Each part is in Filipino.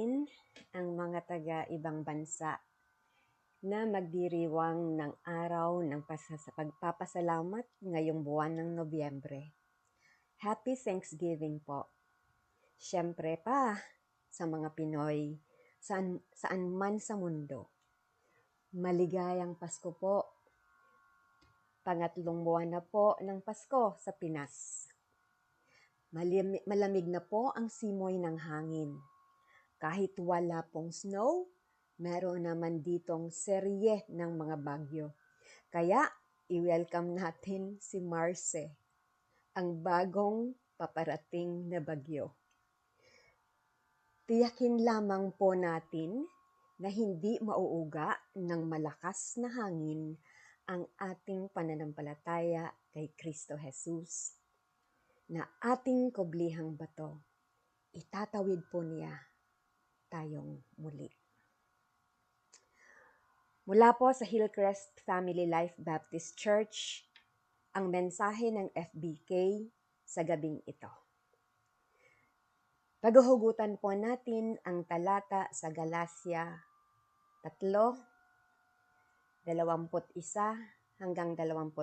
natin ang mga taga-ibang bansa na magdiriwang ng araw ng pagpapasalamat ngayong buwan ng Nobyembre. Happy Thanksgiving po. Siyempre pa sa mga Pinoy, saan man sa mundo. Maligayang Pasko po. Pangatlong buwan na po ng Pasko sa Pinas. Malamig na po ang simoy ng hangin. Kahit wala pong snow, meron naman ditong serye ng mga bagyo. Kaya, i-welcome natin si Marce, ang bagong paparating na bagyo. Tiyakin lamang po natin na hindi mauuga ng malakas na hangin ang ating pananampalataya kay Kristo Jesus, na ating kublihang bato. Itatawid po niya tayong muli. Mula po sa Hillcrest Family Life Baptist Church, ang mensahe ng FBK sa gabing ito. Paghuhugutan po natin ang talata sa Galacia 3, 21 hanggang 26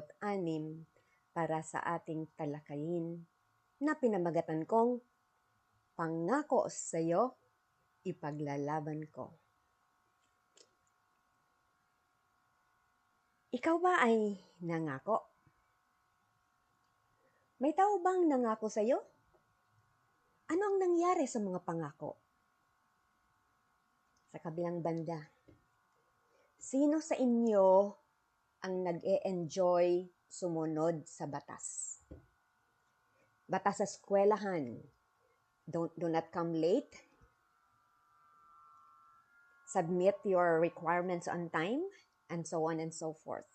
para sa ating talakayin na pinamagatan kong Pangako sa iyo, ipaglalaban ko. Ikaw ba ay nangako? May tao bang nangako sa iyo? Ano ang nangyari sa mga pangako? Sa kabilang banda, sino sa inyo ang nag-e-enjoy sumunod sa batas? Batas sa eskwelahan. Do not come late. Submit your requirements on time, and so on and so forth.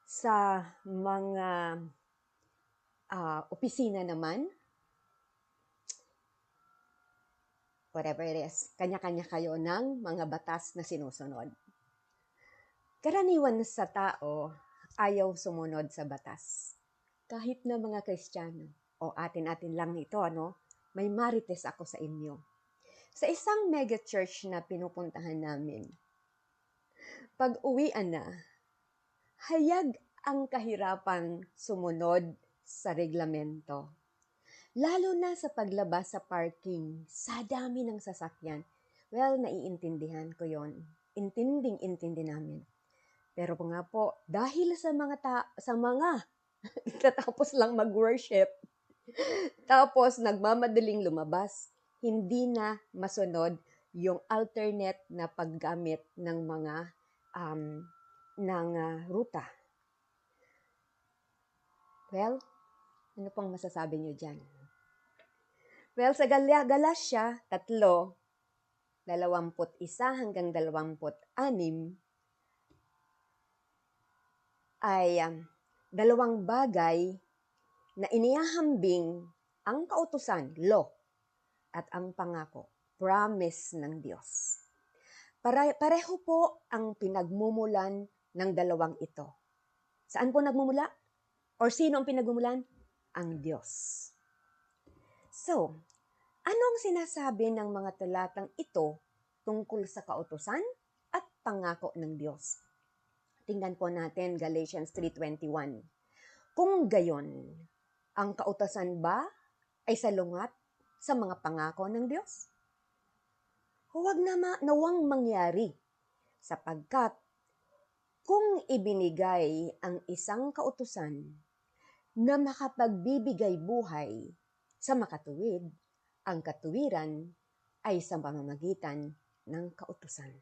Sa mga opisina naman, whatever it is, kanya-kanya kayo ng mga batas na sinusunod. Karaniwan sa tao, ayaw sumunod sa batas. Kahit na mga Kristiyano, o atin-atin lang ito, may marites ako sa inyo. Sa isang mega church na pinupuntahan namin, pag-uwian na, hayag ang kahirapang sumunod sa reglamento. Lalo na sa paglabas sa parking, sa dami ng sasakyan. Well, naiintindihan ko yon. Intinding-intindi namin. Pero nga po, dahil sa mga tatapos lang mag-worship, tapos nagmamadaling lumabas, hindi na masunod yung alternate na paggamit ng mga ruta. Well, ano pong masasabi nyo dyan? Well, sa Galacia 3, 21 hanggang 26, ay dalawang bagay na inihahambing ang kautusan, law, at ang pangako, promise ng Diyos. Pareho po ang pinagmumulan ng dalawang ito. Saan po nagmumula? Or sino ang pinagmumulan? Ang Diyos. So, anong sinasabi ng mga talatang ito tungkol sa kautusan at pangako ng Diyos? Tingnan po natin Galatians 3:21. Kung gayon, ang kautusan ba ay salungat sa mga pangako ng Diyos? Huwag nawang mangyari, sapagkat kung ibinigay ang isang kautusan na makapagbibigay buhay sa makatuwid, ang katuwiran ay sa pamamagitan ng kautusan.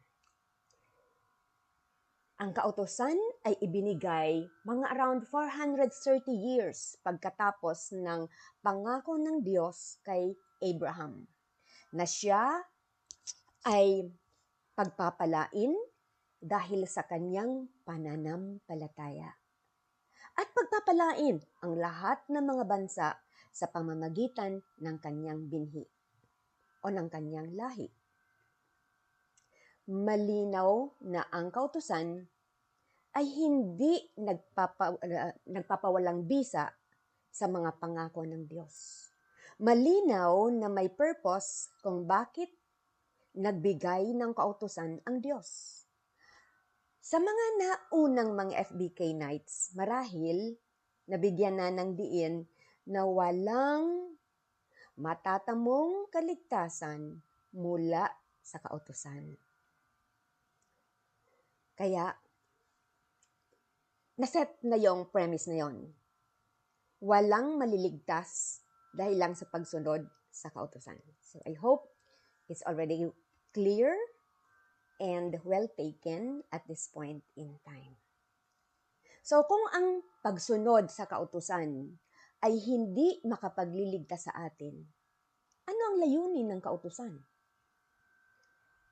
Ang kautusan ay ibinigay mga around 430 years pagkatapos ng pangako ng Diyos kay Abraham, na siya ay pagpapalain dahil sa kanyang pananampalataya. At pagpapalain ang lahat ng mga bansa sa pamamagitan ng kanyang binhi o ng kanyang lahi. Malinaw na ang kautusan ay hindi nagpapawalang bisa sa mga pangako ng Diyos. Malinaw na may purpose kung bakit nagbigay ng kautusan ang Diyos. Sa mga naunang mga FBK nights, marahil nabigyan na ng diin na walang matatamong kaligtasan mula sa kautusan. Kaya, naset na yung premise na yon. Walang maliligtas dahil lang sa pagsunod sa kautusan. So I hope it's already clear and well taken at this point in time. So kung ang pagsunod sa kautusan ay hindi makapagliligtas sa atin, ano ang layunin ng kautusan?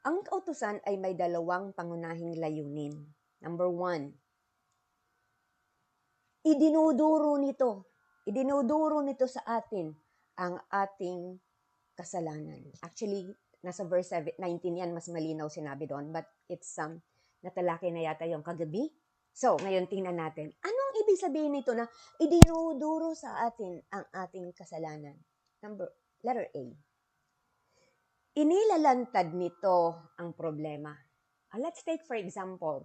Ang kautusan ay may dalawang pangunahing layunin. Number 1, idinuduro nito sa atin ang ating kasalanan. Actually, nasa verse 19 yan, mas malinaw sinabi doon, but it's natalakay na yata yung kagabi. So, ngayon tingnan natin, anong ibig sabihin nito na idinuduro sa atin ang ating kasalanan? Letter A. Inilalantad nito ang problema. Let's take for example,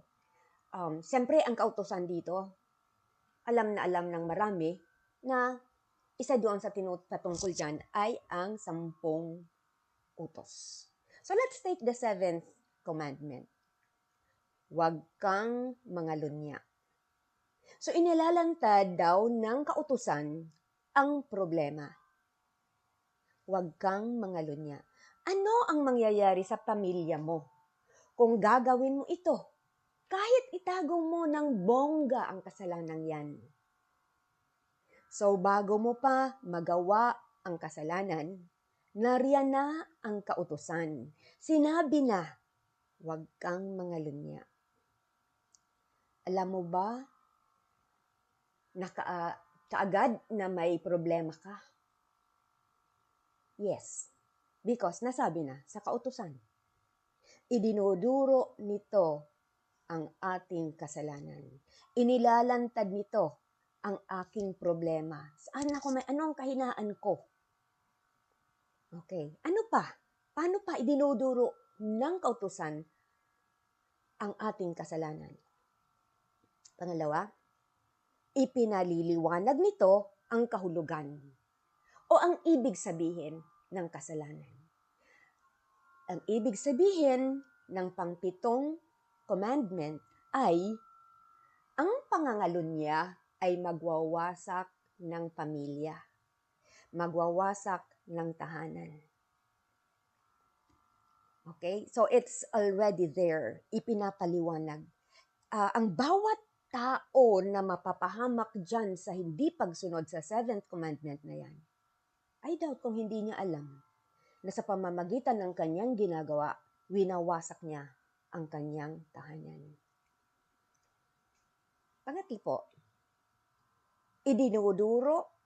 siyempre ang kautusan dito, alam ng marami na isa doon sa patungkol dyan ay ang 10 utos. So let's take the 7th commandment. Huwag kang mangalunya. So inilalantad daw ng kautusan ang problema. Huwag kang mangalunya. Ano ang mangyayari sa pamilya mo kung gagawin mo ito? Kahit itago mo ng bongga ang kasalanan yan. So bago mo pa magawa ang kasalanan, nariyan na ang kautusan. Sinabi na, huwag kang mangalunya. Alam mo ba, kaagad na may problema ka? Yes, because nasabi na sa kautusan. Idinuduro nito ang ating kasalanan. Inilalantad nito ang aking problema. Anong kahinaan ko? Okay, ano pa? Paano pa idinuduro ng kautusan ang ating kasalanan? Pangalawa, ipinaliliwanag nito ang kahulugan o ang ibig sabihin ng kasalanan. Ang ibig sabihin ng pang-7 commandment ay ang pangangalunya ay magwawasak ng pamilya, magwawasak ng tahanan. Okay? So it's already there, ipinapaliwanag. Ang bawat tao na mapapahamak dyan sa hindi pagsunod sa 7th commandment na yan, I doubt kung hindi niya alam na sa pamamagitan ng kanyang ginagawa, winawasak niya ang kanyang tahanan. Pangatlo po, idinuduro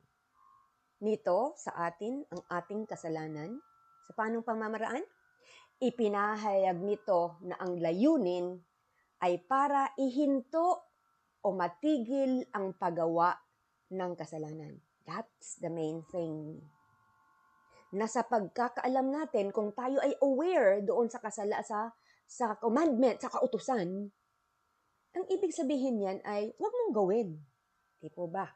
nito sa atin ang ating kasalanan. Sa paanong pamamaraan? Ipinahayag nito na ang layunin ay para ihinto o matigil ang paggawa ng kasalanan. That's the main thing. Na sa pagkakaalam natin, kung tayo ay aware doon sa sa commandment, sa kautusan, ang ibig sabihin niyan ay huwag mong gawin. Di po ba?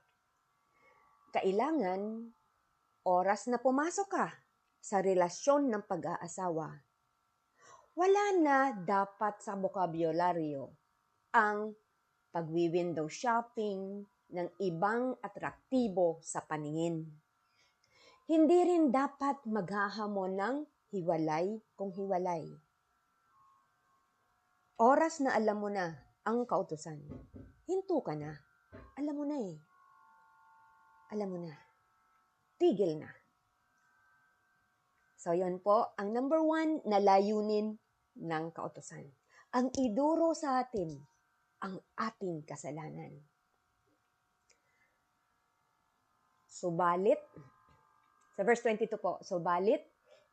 Kailangan, oras na pumasok ka sa relasyon ng pag-aasawa, wala na dapat sa bokabularyo ang pagwi-window shopping ng ibang atraktibo sa paningin. Hindi rin dapat maghahamon ng hiwalay kung hiwalay. Oras na alam mo na ang kautusan, hinto ka na. Alam mo na eh. Alam mo na. Tigil na. So, yun po, ang number 1 na layunin ng kautusan. Ang iduro sa atin ang ating kasalanan. Subalit, sa verse 22 po, subalit,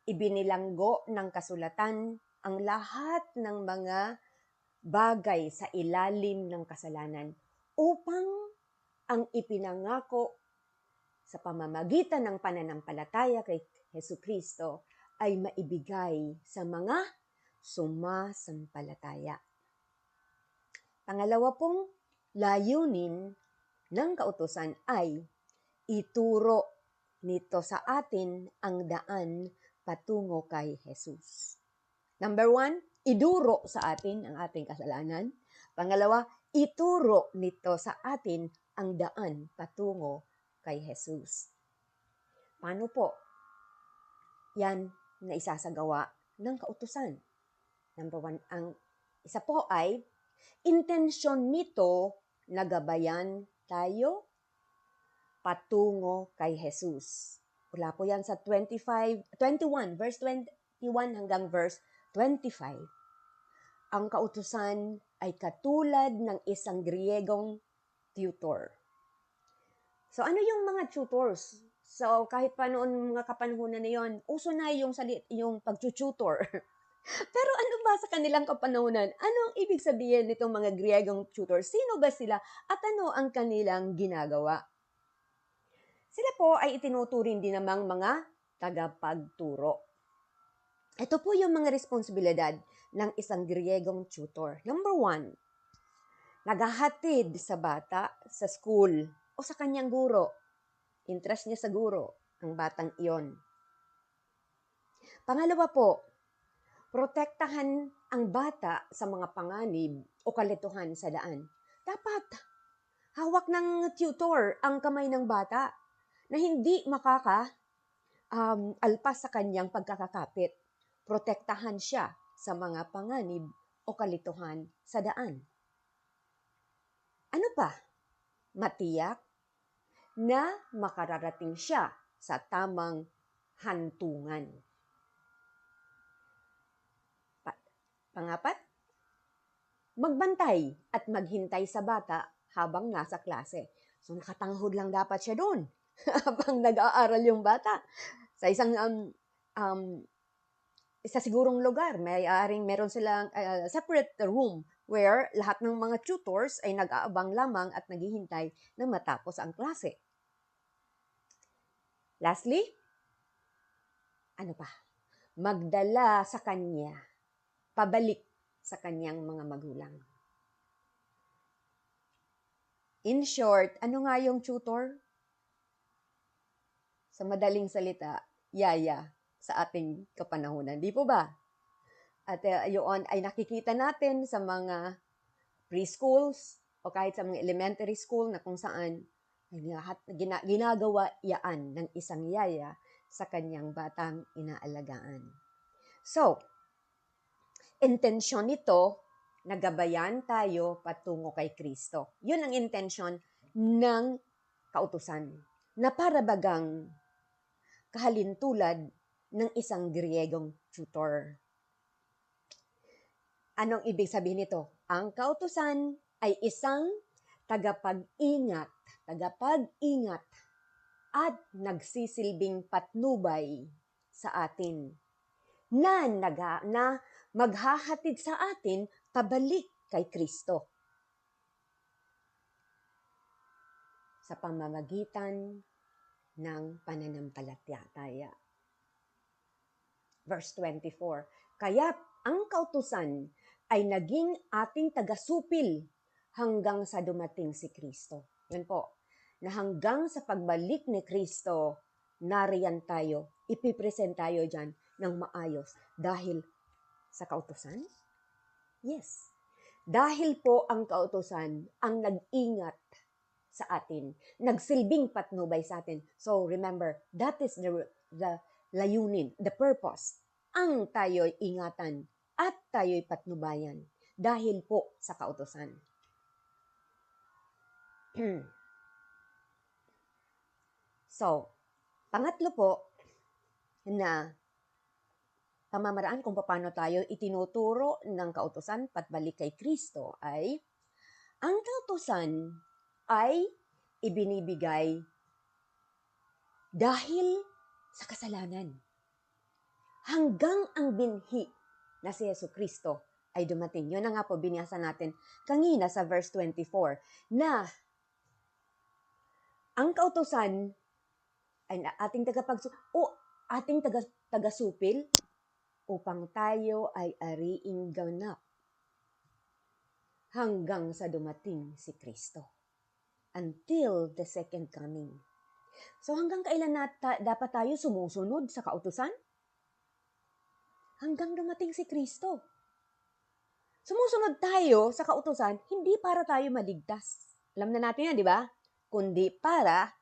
ibinilanggo ng kasulatan ang lahat ng mga bagay sa ilalim ng kasalanan upang ang ipinangako sa pamamagitan ng pananampalataya kay Jesucristo ay maibigay sa mga sumasampalataya. Pangalawa pong layunin ng kautusan ay ituro nito sa atin ang daan patungo kay Jesus. Number 1, iduro sa atin ang ating kasalanan. Pangalawa, ituro nito sa atin ang daan patungo kay Jesus. Paano po yan na isasagawa ng kautusan? Number 1, ang isa po ay intensyon nito na gabayan tayo patungo kay Jesus. Wala po yan sa 21, verse 21 hanggang verse 25. Ang kautusan ay katulad ng isang Griegong tutor. So ano yung mga tutors? So kahit pa noon mga kapanahunan na yon, uso na yung pag-tutor. Pero ano ba sa kanilang kapanahunan? Ano ang ibig sabihin nitong mga Griegong tutor? Sino ba sila at ano ang kanilang ginagawa? Sila po ay itinuturing din namang mga tagapagturo. Ito po yung mga responsibilidad ng isang Griegong tutor. Number 1, naghahatid sa bata sa school o sa kanyang guro. Interest niya sa guro, ang batang iyon. Pangalawa po, protektahan ang bata sa mga panganib o kalituhan sa daan. Dapat hawak ng tutor ang kamay ng bata na hindi alpas sa kanyang pagkakakapit. Protektahan siya sa mga panganib o kalituhan sa daan. Ano pa? Matiyak na makararating siya sa tamang hantungan. Pangapat, magbantay at maghintay sa bata habang nasa klase. So nakatanghod lang dapat siya doon habang nag-aaral yung bata. Sa isang isa sigurong lugar, meron silang separate room where lahat ng mga tutors ay nag-aabang lamang at naghihintay na matapos ang klase. Lastly, ano pa? Magdala sa kanya, pabalik sa kanyang mga magulang. In short, ano nga yung tutor? Sa madaling salita, yaya sa ating kapanahunan. Di po ba? At yun ay nakikita natin sa mga preschools o kahit sa mga elementary school na kung saan ginagawa yaan ng isang yaya sa kanyang batang inaalagaan. So, intensyon nito, nagabayan tayo patungo kay Kristo. Yun ang intensyon ng kautusan na para bagang kahalintulad ng isang Griegong tutor. Anong ibig sabihin nito? Ang kautusan ay isang tagapag-ingat at nagsisilbing patnubay sa atin na maghahatid sa atin pabalik kay Kristo sa pamamagitan ng pananampalataya. Verse 24, kaya't ang kautusan ay naging ating tagasupil hanggang sa dumating si Kristo. Yan po, na hanggang sa pagbalik ni Kristo, nariyan tayo, ipipresent tayo dyan ng maayos. Dahil sa kautusan? Yes. Dahil po ang kautusan ang nag-ingat sa atin, nagsilbing patnubay sa atin. So remember, that is the layunin, the purpose. Ang tayo'y ingatan at tayo'y patnubayan dahil po sa kautusan. So, pangatlo po na pamamaraan kung paano tayo itinuturo ng kautusan patbalik kay Kristo ay ang kautusan ay ibinibigay dahil sa kasalanan. Hanggang ang binhi na si Jesucristo ay dumating. Yun na nga po binasa natin kanina sa verse 24 na ang kautusan ay ating ating tagasupil upang tayo ay ariing ganap hanggang sa dumating si Kristo. Until the second coming. So hanggang kailan dapat tayo sumusunod sa kautusan? Hanggang dumating si Kristo. Sumusunod tayo sa kautusan, hindi para tayo maligtas. Alam na natin yan, di ba? Kundi para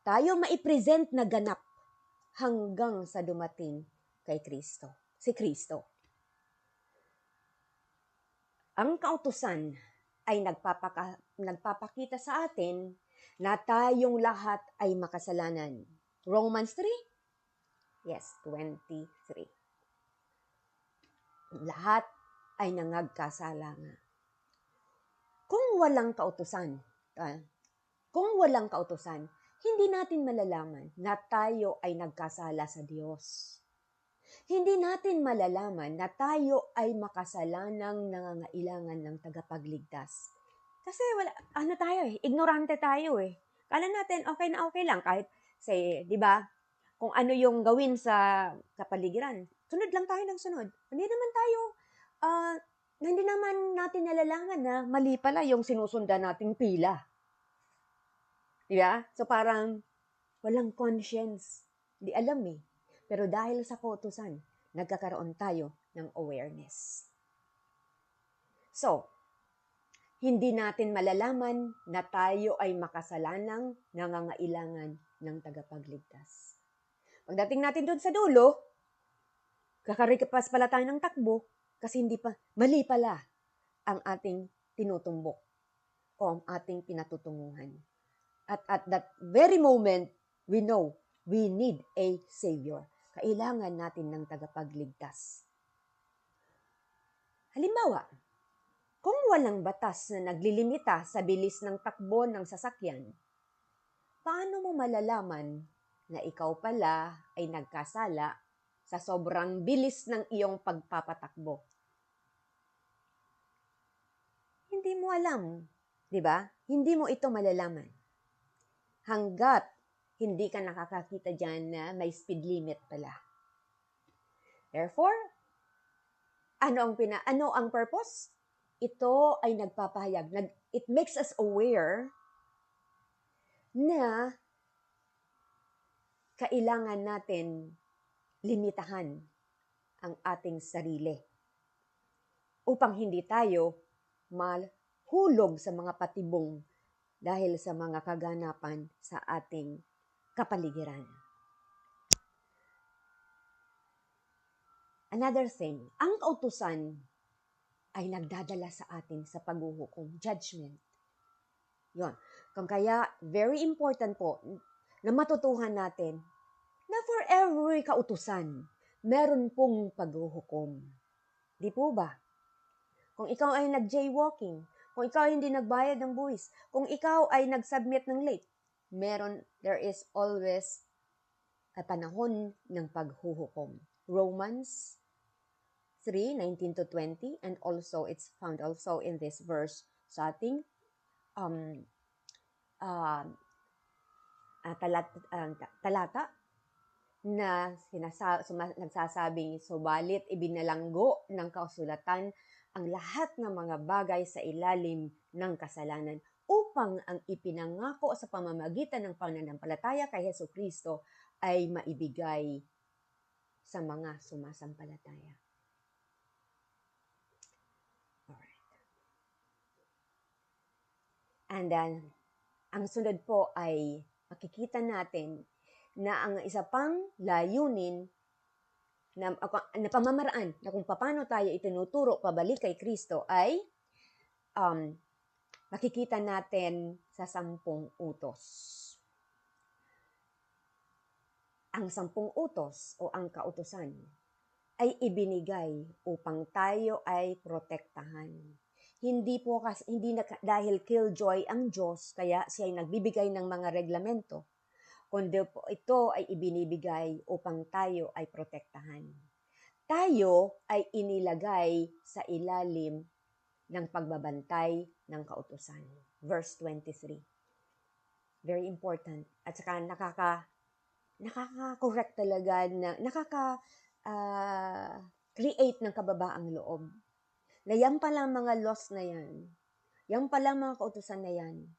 tayo maipresent na ganap hanggang sa dumating kay Kristo. Si Kristo. Ang kautusan ay nagpapakita sa atin na tayong lahat ay makasalanan. Romans 3? Yes, 23. Lahat ay nangagkasala nga. Kung walang kautusan, hindi natin malalaman na tayo ay nagkasala sa Diyos. Hindi natin malalaman na tayo ay makasalanang nangangailangan ng tagapagligtas. Kasi ignorante tayo eh. Kala natin okay na okay lang kahit say, 'di ba? Kung ano yung gawin sa kapaligiran, sunod lang tayo ng sunod. Hindi naman natin nalalaman na mali pala yung sinusundan nating pila. 'Di ba? So parang walang conscience. Hindi alam eh. Pero dahil sa kautusan, nagkakaroon tayo ng awareness. So, hindi natin malalaman na tayo ay makasalanang nangangailangan ng tagapagligtas. Pagdating natin doon sa dulo, kakaripas pala tayo ng takbo kasi mali pala ang ating tinutumbok o ang ating pinatutunguhan. At at that very moment, we know we need a Savior. Kailangan natin ng tagapagligtas. Halimbawa, kung walang batas na naglilimita sa bilis ng takbo ng sasakyan, paano mo malalaman na ikaw pala ay nagkasala sa sobrang bilis ng iyong pagpapatakbo? Hindi mo alam, di ba? Hindi mo ito malalaman. Hanggat hindi ka nakakakita dyan na may speed limit pala. Therefore, ano ang purpose? Ito ay nagpapahayag. It makes us aware na kailangan natin limitahan ang ating sarili upang hindi tayo mahulog sa mga patibong dahil sa mga kaganapan sa ating kapaligiran. Another thing, ang kautusan ay nagdadala sa atin sa paghuhukom, judgment. Yun. Kaya very important po na matutuhan natin na for every kautusan, meron pong paghuhukom. Di po ba? Kung ikaw ay nag-jaywalking, kung ikaw ay hindi nagbayad ng buwis, kung ikaw ay nag-submit ng late, there is always a panahon ng paghuhukom. Romans 3:19-20, and also it's found also in this verse sa ating talata na nagsasabing, subalit ibinalanggo ng kasulatan ang lahat ng mga bagay sa ilalim ng kasalanan upang ang ipinangako sa pamamagitan ng pananampalataya kay Jesucristo ay maibigay sa mga sumasampalataya. Alright. And then, ang sunod po ay makikita natin na ang isa pang layunin na pamamaraan na kung paano tayo itinuturo pabalik kay Kristo ay makikita natin sa 10 utos. Ang 10 utos o ang kautusan ay ibinigay upang tayo ay protektahan. Hindi dahil killjoy ang Diyos kaya siya ay nagbibigay ng mga reglamento, kundi po ito ay ibinibigay upang tayo ay protektahan. Tayo ay inilagay sa ilalim ng pagbabantay ng kautusan. Verse 23. Very important. At saka nakaka-correct talaga, na nakaka-create ng kababaang loob. Na yan palang mga laws na yan palang mga kautusan na yan,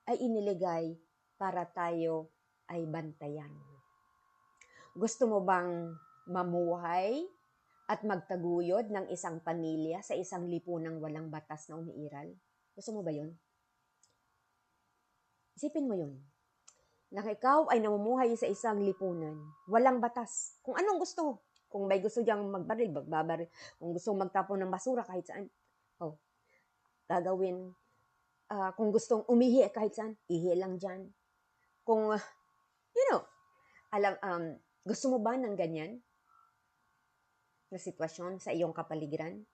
ay iniligay para tayo ay bantayan. Gusto mo bang mamuhay at magtaguyod ng isang pamilya sa isang lipunang walang batas na umiiral? Gusto mo ba yun? Isipin mo yun. Na ikaw ay namumuhay sa isang lipunan, walang batas. Kung anong gusto. Kung may gusto diyang magbaril, magbabaril. Kung gusto magtapon ng basura kahit saan, gagawin. Kung gustong umihi kahit saan, ihi lang dyan. Kung, gusto mo ba ng ganyan na sitwasyon sa iyong kapaligiran?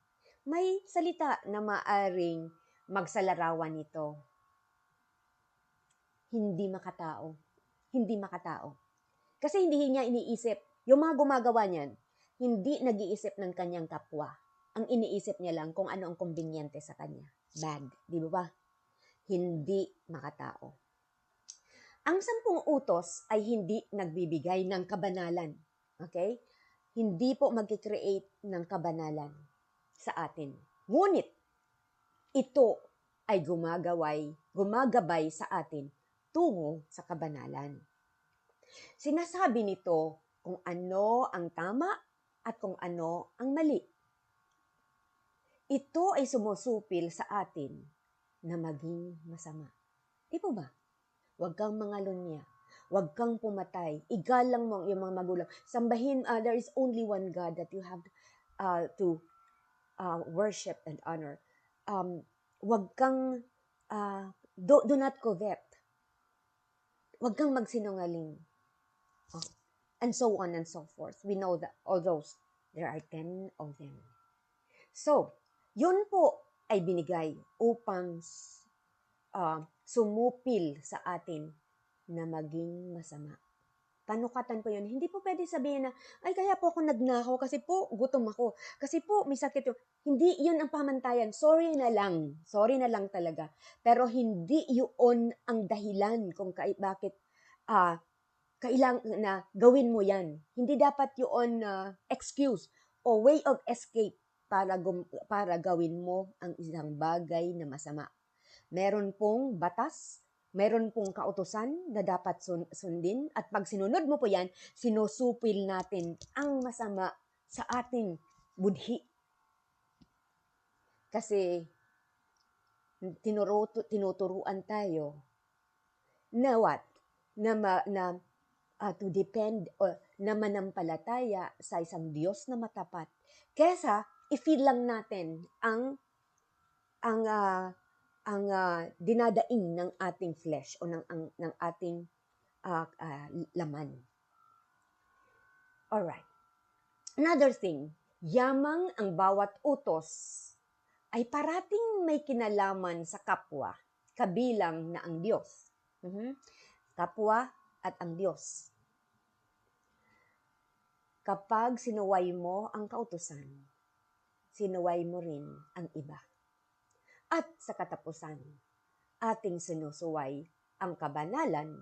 May salita na maaring magsalarawan nito. Hindi makatao. Hindi makatao. Kasi hindi niya iniisip, yung mga gumagawa niyan, hindi nag-iisip ng kanyang kapwa. Ang iniisip niya lang kung ano ang konbinyente sa kanya. Bad, di ba? Hindi makatao. Ang 10 utos ay hindi nagbibigay ng kabanalan. Okay? Hindi po mag-create ng kabanalan sa atin. Ngunit, ito ay gumagabay sa atin tungo sa kabanalan. Sinasabi nito kung ano ang tama at kung ano ang mali. Ito ay sumusupil sa atin na maging masama. Di po ba? Huwag kang mangalunya. Huwag kang pumatay. Igalang mo yung mga magulang. Sambahin, there is only one God that you have to worship and honor. Huwag kang, do not covet. Huwag kang magsinungaling. And so on and so forth. We know that all those, there are 10 of them. So, yun po ay binigay upang sumupil sa atin na maging masama. Panukatan po yun. Hindi po pwede sabihin na, ay kaya po ako nagnakaw kasi po gutom ako. Kasi po may sakit yun. Hindi yun ang pamantayan. Sorry na lang. Sorry na lang talaga. Pero hindi yun ang dahilan kung bakit kailangan na gawin mo yan. Hindi dapat yun excuse o way of escape para gawin mo ang isang bagay na masama. Meron pong batas, meron pong kautusan na dapat sundin, at pag sinunod mo po yan, sinusupil natin ang masama sa ating budhi. Kasi tinuturuan tayo na what? To depend o na manampalataya sa isang Diyos na matapat. Kesa i-feed lang natin ang dinadaing ng ating flesh o ng ating laman. Alright. Another thing, yamang ang bawat utos ay parating may kinalaman sa kapwa, kabilang na ang Diyos. Kapwa at ang Diyos. Kapag sinuway mo ang kautusan, sinuway mo rin ang iba. At sa katapusan, ating sinusuway ang kabanalan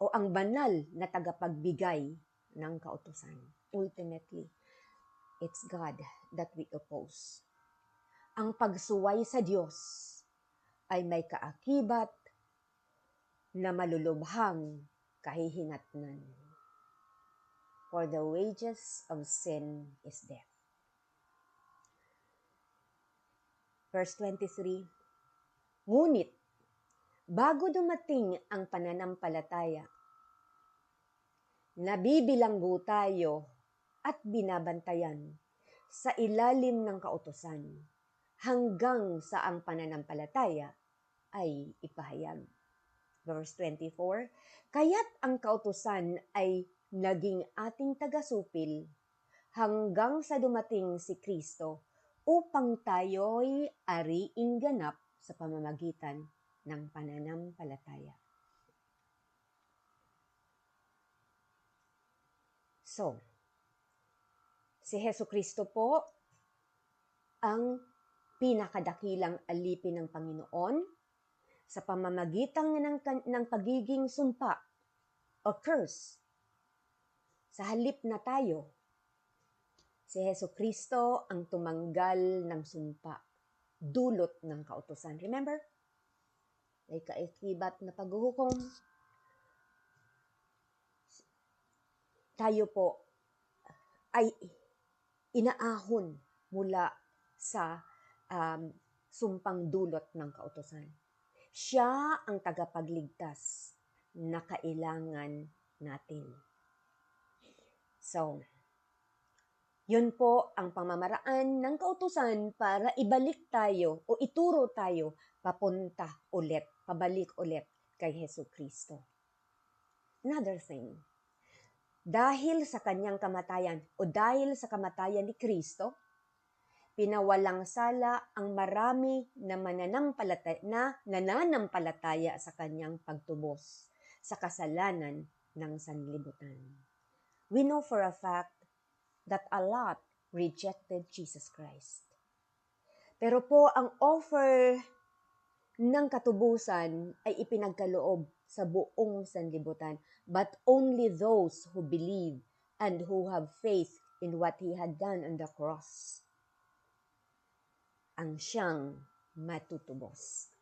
o ang banal na tagapagbigay ng kautusan. Ultimately, it's God that we oppose. Ang pagsuway sa Diyos ay may kaakibat na malulubhang kahihinatnan. For the wages of sin is death. Verse 23, ngunit, bago dumating ang pananampalataya, nabibilanggo tayo at binabantayan sa ilalim ng kautusan hanggang sa ang pananampalataya ay ipahayag. Verse 24, kaya't ang kautusan ay naging ating tagasupil hanggang sa dumating si Kristo upang tayo'y ariing ganap sa pamamagitan ng pananampalataya. So, si Jesucristo po ang pinakadakilang alipin ng Panginoon sa pamamagitan ng pagiging sumpa o curse Sa halip na tayo, si Jesucristo ang tumanggal ng sumpa, dulot ng kautusan. Remember? May kaikibat na paghuhukom. Tayo po ay inaahon mula sa sumpang dulot ng kautusan. Siya ang tagapagligtas na kailangan natin. So, yun po ang pamamaraan ng kautusan para ibalik tayo o ituro tayo papunta ulit, pabalik ulit kay Jesucristo. Another thing, dahil sa kanyang kamatayan o dahil sa kamatayan ni Kristo, pinawalang sala ang marami na nananampalataya sa kanyang pagtubos sa kasalanan ng sanlibutan. We know for a fact that a lot rejected Jesus Christ. Pero po ang offer ng katubusan ay ipinagkaloob sa buong sanlibutan, but only those who believe and who have faith in what He had done on the cross ang siyang matutubos.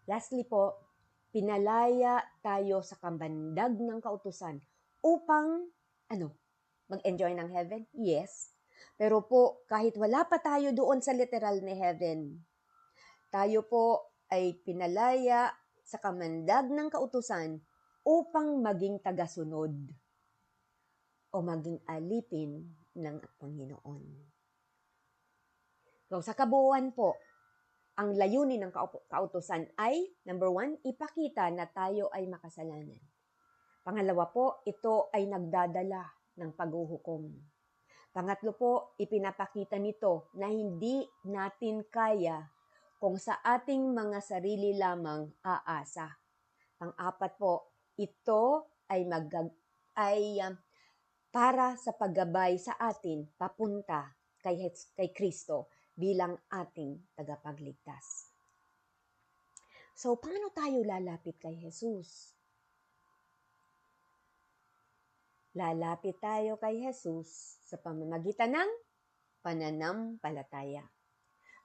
Lastly po, pinalaya tayo sa kambandag ng kautusan upang mag-enjoy ng heaven? Yes. Pero po, kahit wala pa tayo doon sa literal na heaven, tayo po ay pinalaya sa kamandag ng kautusan upang maging tagasunod o maging alipin ng Panginoon. So, sa kabuuan po, ang layunin ng kautusan ay, number 1, ipakita na tayo ay makasalanan. Pangalawa po, ito ay nagdadala ng paghuhukom. Pangatlo po, ipinapakita nito na hindi natin kaya kung sa ating mga sarili lamang aasa. Pang-apat po, ito ay para sa paggabay sa atin papunta kay Kristo bilang ating tagapagligtas. So, paano tayo lalapit kay Jesus? Lalapit tayo kay Jesus sa pamamagitan ng pananampalataya.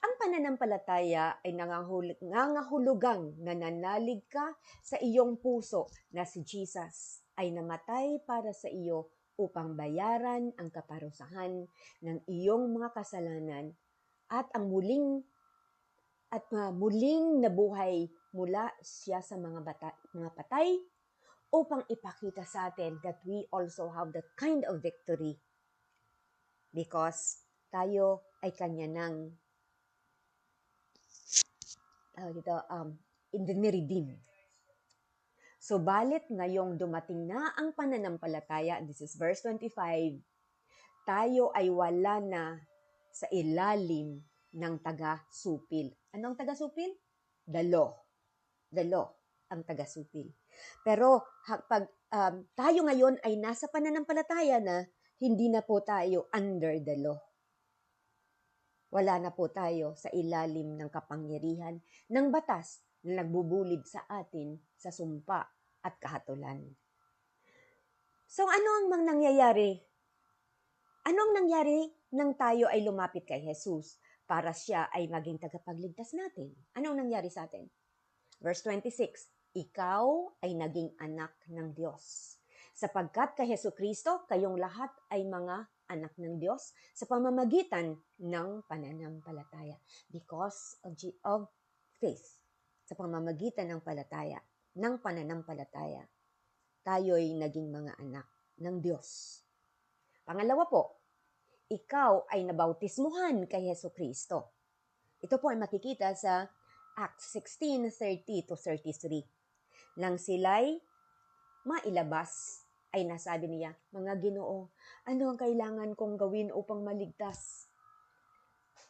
Ang pananampalataya ay nangangahulugang nananalig ka sa iyong puso na si Jesus ay namatay para sa iyo upang bayaran ang kaparusahan ng iyong mga kasalanan at ang muling nabuhay mula siya sa mga patay upang ipakita sa atin that we also have that kind of victory because tayo ay kanya ng ni-redeem. Subalit ngayong dumating na ang pananampalataya, this is verse 25, tayo ay wala na sa ilalim ng taga-supil. Ano ang taga-supil? The law. The law ang taga-supil. Pero pag tayo ngayon ay nasa pananampalataya na, hindi na po tayo under the law. Wala na po tayo sa ilalim ng kapangyarihan ng batas na nagbubulid sa atin sa sumpa at kahatulan. So ano ang nangyayari? Ano ang nangyari nang tayo ay lumapit kay Jesus para siya ay maging tagapagligtas natin? Ano ang nangyari sa atin? Verse 26, ikaw ay naging anak ng Diyos. Sapagkat kay Jesucristo, kayong lahat ay mga anak ng Diyos sa pamamagitan ng pananampalataya. Because of faith. Sa pamamagitan ng pananampalataya, tayo'y naging mga anak ng Diyos. Pangalawa po, ikaw ay nabautismuhan kay Jesucristo. Ito po ay makikita sa Acts 16:30-33. Nang sila'y mailabas, ay nasabi niya, mga Ginoo, ano ang kailangan kong gawin upang maligtas?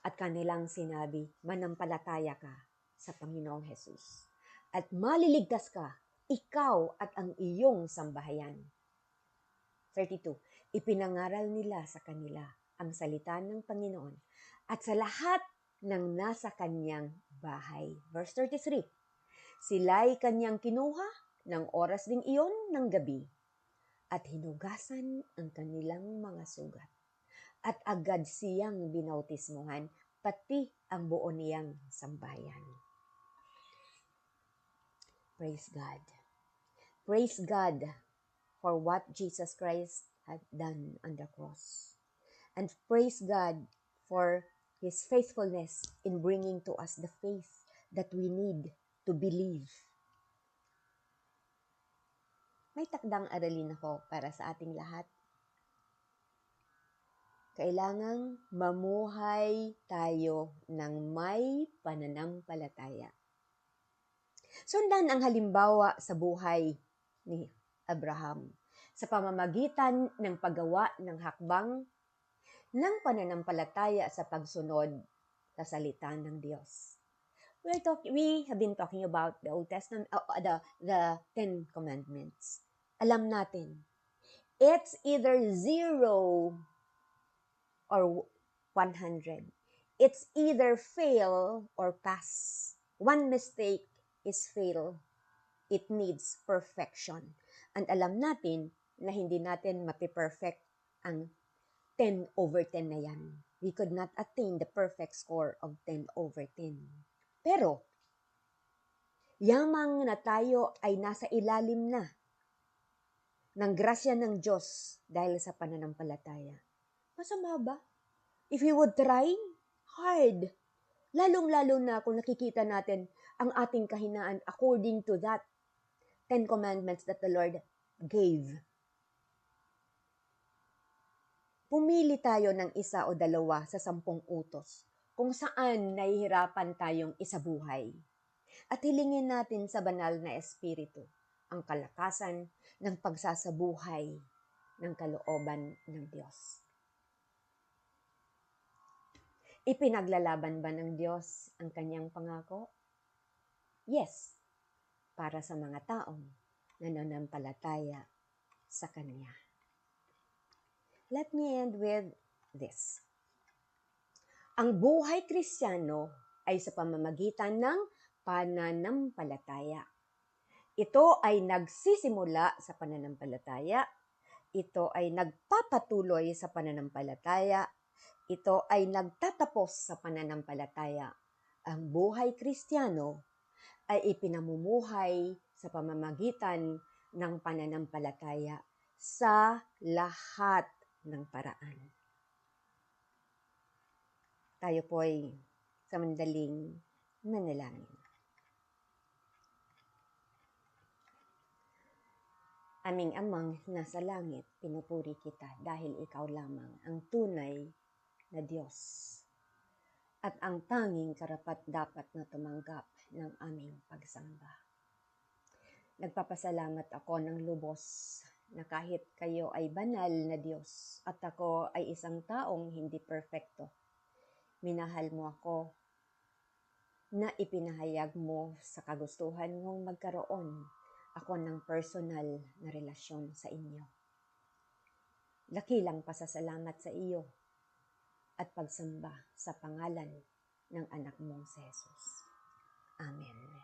At kanilang sinabi, manampalataya ka sa Panginoong Jesus. At maliligtas ka, ikaw at ang iyong sambahayan. 32. Ipinangaral nila sa kanila ang salita ng Panginoon at sa lahat ng nasa kanyang bahay. Verse 33. Sila'y kanyang kinuha ng oras ding iyon ng gabi at hinugasan ang kanilang mga sugat. At agad siyang binautismuhan, pati ang buo niyang sambayan. Praise God. Praise God for what Jesus Christ had done on the cross. And praise God for His faithfulness in bringing to us the faith that we need to believe. May takdang aralin ako para sa ating lahat. Kailangang mamuhay tayo ng may pananampalataya. Sundan ang halimbawa sa buhay ni Abraham sa pamamagitan ng paggawa ng hakbang ng pananampalataya sa pagsunod sa salita ng Diyos. We have been talking about the Old Testament, the Ten Commandments. Alam natin, it's either 0 or 100. It's either fail or pass. One mistake is fail. It needs perfection. And alam natin na hindi natin mapiperfect ang 10/10 na yan. We could not attain the perfect score of 10/10. Pero, yamang na tayo ay nasa ilalim na ng grasya ng Diyos dahil sa pananampalataya. Masama ba? If we would try hard, lalong-lalo na kung nakikita natin ang ating kahinaan according to that 10 commandments that the Lord gave. Pumili tayo ng isa o dalawa sa 10 utos kung saan nahihirapan tayong isabuhay. At hilingin natin sa banal na Espiritu ang kalakasan ng pagsasabuhay ng kalooban ng Diyos. Ipinaglalaban ba ng Diyos ang kanyang pangako? Yes, para sa mga taong nananampalataya sa Kanya. Let me end with this. Ang buhay Kristiyano ay sa pamamagitan ng pananampalataya. Ito ay nagsisimula sa pananampalataya. Ito ay nagpapatuloy sa pananampalataya. Ito ay nagtatapos sa pananampalataya. Ang buhay Kristiyano ay ipinamumuhay sa pamamagitan ng pananampalataya sa lahat ng paraan. Tayo po'y sa mandaling manalangin. Aming Amang nasa langit, pinupuri kita dahil ikaw lamang ang tunay na Diyos at ang tanging karapat-dapat na tumanggap ng aming pagsamba. Nagpapasalamat ako ng lubos na kahit kayo ay banal na Diyos at ako ay isang taong hindi perfecto, minahal mo ako na ipinahayag mo sa kagustuhan mong magkaroon ako ng personal na relasyon sa inyo. Dakilang pasasalamat sa iyo at pagsamba sa pangalan ng anak mong si Jesus. Amen.